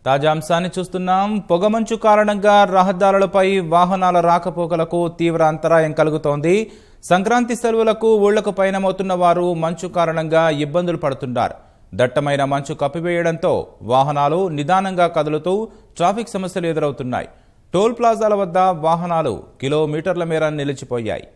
తాజా అంశాన్ని చూస్తున్నాం. పొగమంచు కారణంగా రహదారులపై వాహనాల రాకపోకలకు తీవ్ర అంతరాయం కలుగుతోంది. సంక్రాంతి సెలవులకు ఊళ్లకు పయనమవుతున్న వారు మంచు కారణంగా ఇబ్బందులు పడుతున్నారు. దట్టమైన మంచు కప్పివేయడంతో వాహనాలు నిదానంగా కదులుతూ ట్రాఫిక్ సమస్యలు ఎదురవుతున్నాయి. టోల్ ప్లాజాల వద్ద వాహనాలు కిలోమీటర్ల మేర నిలిచిపోయాయి.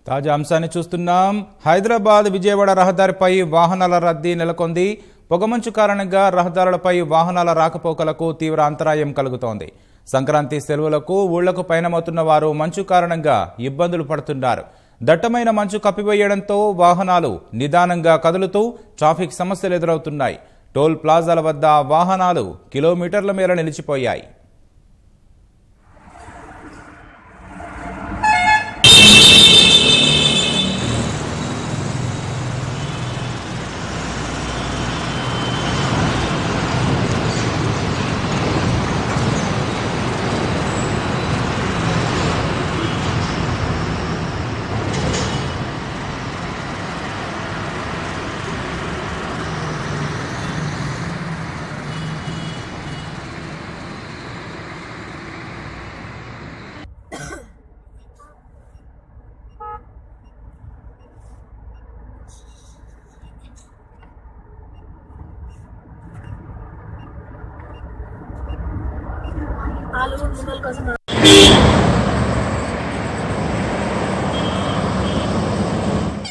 తాజా అంశాన్ని చూస్తున్నాం. హైదరాబాద్ విజయవాడ రహదారిపై వాహనాల రద్దీ నెలకొంది. పొగమంచు కారణంగా రహదారులపై వాహనాల రాకపోకలకు తీవ్ర అంతరాయం కలుగుతోంది. సంక్రాంతి సెలవులకు ఊళ్లకు పయనమవుతున్న వారు మంచు కారణంగా ఇబ్బందులు పడుతున్నారు. దట్టమైన మంచు కప్పివేయడంతో వాహనాలు నిదానంగా కదులుతూ ట్రాఫిక్ సమస్యలు ఎదురవుతున్నాయి. టోల్ ప్లాజాల వద్ద వాహనాలు కిలోమీటర్ల మేర నిలిచిపోయాయి.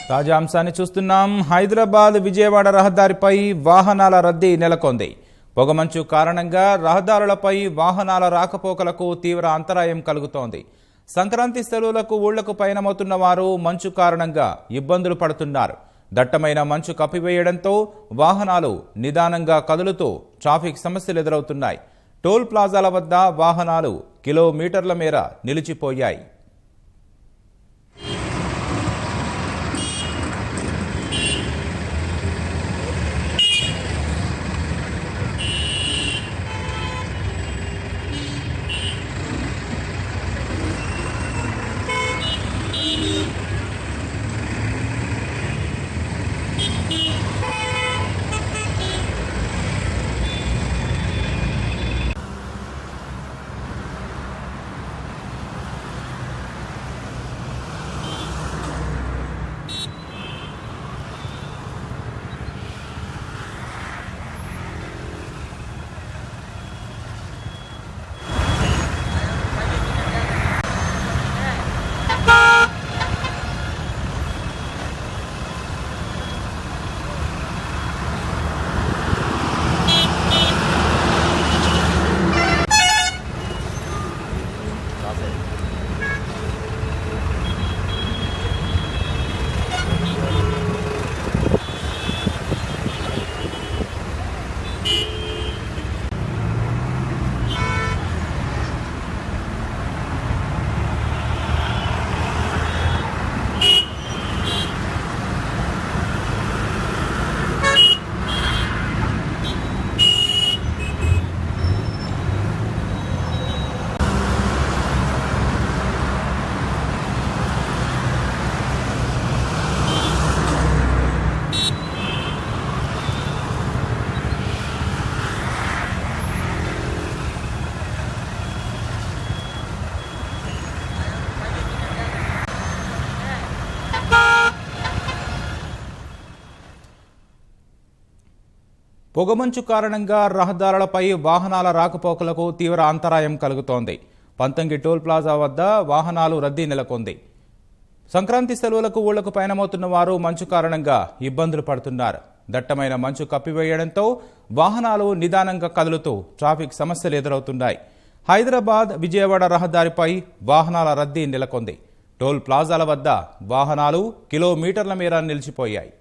తాజా అంశాన్ని చూస్తున్నాం. హైదరాబాద్ విజయవాడ రహదారిపై వాహనాల రద్దీ నెలకొంది. పొగమంచు కారణంగా రహదారులపై వాహనాల రాకపోకలకు తీవ్ర అంతరాయం కలుగుతోంది. సంక్రాంతి సెలవులకు ఊళ్లకు పయనమవుతున్న వారు మంచు కారణంగా ఇబ్బందులు పడుతున్నారు. దట్టమైన మంచు కప్పివేయడంతో వాహనాలు నిదానంగా కదులుతూ ట్రాఫిక్ సమస్యలు ఎదురవుతున్నాయి. టోల్ ప్లాజాల వద్ద వాహనాలు కిలోమీటర్ల మేర నిలిచిపోయాయి. పొగమంచు కారణంగా రహదారులపై వాహనాల రాకపోకలకు తీవ్ర అంతరాయం కలుగుతోంది. పంతంగి టోల్ ప్లాజా వద్ద వాహనాలు రద్దీ నెలకొంది. సంక్రాంతి సెలవులకు ఊళ్లకు పయనమవుతున్న వారు మంచు కారణంగా ఇబ్బందులు పడుతున్నారు. దట్టమైన మంచు కప్పివేయడంతో వాహనాలు నిదానంగా కదులుతూ ట్రాఫిక్ సమస్యలు ఎదురవుతున్నాయి. హైదరాబాద్ విజయవాడ రహదారిపై వాహనాల రద్దీ నెలకొంది. టోల్ ప్లాజాల వద్ద వాహనాలు కిలోమీటర్ల మేర నిలిచిపోయాయి.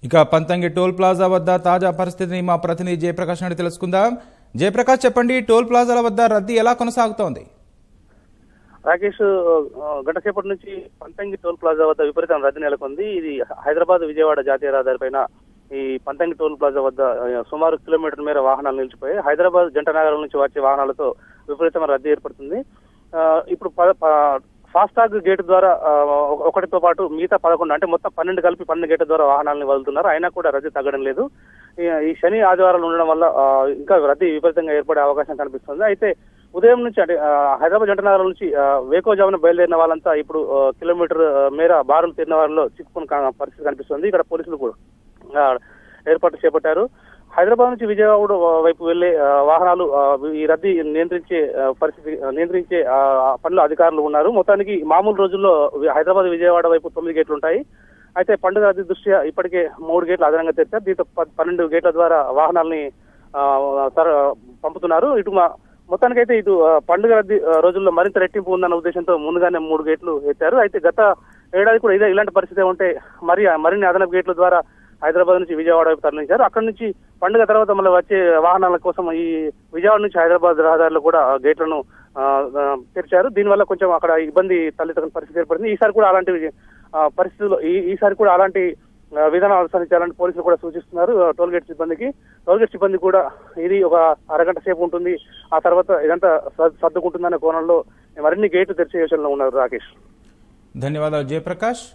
ఇక పంతంగి టోల్ ప్లాజా వద్ద తాజా పరిస్థితిని మా ప్రతినిధి జయప్రకాష్ నుండి తెలుసుకుందాం. జయప్రకాష్, చెప్పండి, టోల్ ప్లాజాల వద్ద రద్దీ ఎలా కొనసాగుతోంది? రాకేష్, గంట సేపటి నుంచి పంతంగి టోల్ ప్లాజా వద్ద విపరీతం రద్దీ నెలకొంది. ఇది హైదరాబాద్ విజయవాడ జాతీయ రహదారి పైన ఈ పంతంగి టోల్ ప్లాజా వద్ద సుమారు కిలోమీటర్ మేర వాహనాలు నిలిచిపోయాయి. హైదరాబాద్ జంట నగరం నుంచి వచ్చే వాహనాలతో విపరీతమైన రద్దీ ఏర్పడుతుంది. ఇప్పుడు ఫాస్టాగ్ గేట్ ద్వారా ఒకటితో పాటు మిగతా 11 అంటే మొత్తం 12 కలిపి 12 గేట్ల ద్వారా వాహనాలను వదులుతున్నారు. అయినా కూడా రద్దీ తగ్గడం లేదు. ఈ శని ఆదివారాలు ఉండడం వల్ల ఇంకా రద్దీ విపరీతంగా ఏర్పడే అవకాశం కనిపిస్తుంది. అయితే ఉదయం నుంచి అంటే హైదరాబాద్ జంట నగరం నుంచి వేకోజామున బయలుదేరిన వాళ్ళంతా ఇప్పుడు కిలోమీటర్ మేర బారులు తీరిన వారిలో చిక్కుకున్న పరిస్థితి కనిపిస్తుంది. ఇక్కడ పోలీసులు కూడా ఏర్పాట్లు చేపట్టారు. హైదరాబాద్ నుంచి విజయవాడ వైపు వెళ్లే వాహనాలు ఈ రద్దీ నియంత్రించే పనులు అధికారులు ఉన్నారు. మొత్తానికి మామూలు రోజుల్లో హైదరాబాద్ విజయవాడ వైపు 9 గేట్లు ఉంటాయి. అయితే పండుగ రద్దీ దృష్ట్యా ఇప్పటికే 3 గేట్లు అదనంగా తెచ్చారు. దీంతో 12 గేట్ల ద్వారా వాహనాలని పంపుతున్నారు. మొత్తానికైతే ఇటు పండుగ రద్దీ రోజుల్లో మరింత రెట్టింపు ఉందన్న ఉద్దేశంతో ముందుగానే 3 గేట్లు ఎత్తారు. అయితే గత ఏడాది కూడా ఇలాంటి పరిస్థితి ఉంటే మరిన్ని అదనపు గేట్ల ద్వారా హైదరాబాద్ నుంచి విజయవాడ వైపు తరలించారు. అక్కడి నుంచి పండుగ తర్వాత మళ్ళీ వచ్చే వాహనాల కోసం ఈ విజయవాడ నుంచి హైదరాబాద్ రహదారిలో కూడా గేట్లను తెరిచారు. దీనివల్ల కొంచెం అక్కడ ఇబ్బంది తలెత్తని పరిస్థితి ఏర్పడింది. ఈసారి కూడా అలాంటి పరిస్థితుల్లో ఈసారి కూడా అలాంటి విధానాలు అనుసరించాలని పోలీసులు కూడా సూచిస్తున్నారు. టోల్ గేట్ సిబ్బంది కూడా ఇది ఒక అరగంట సేపు ఉంటుంది, ఆ తర్వాత ఇదంతా సర్దుకుంటుందనే కోణంలో మరిన్ని గేట్లు తెరిచే యోచనలో ఉన్నారు. రాకేష్, ధన్యవాదాలు జయప్రకాష్.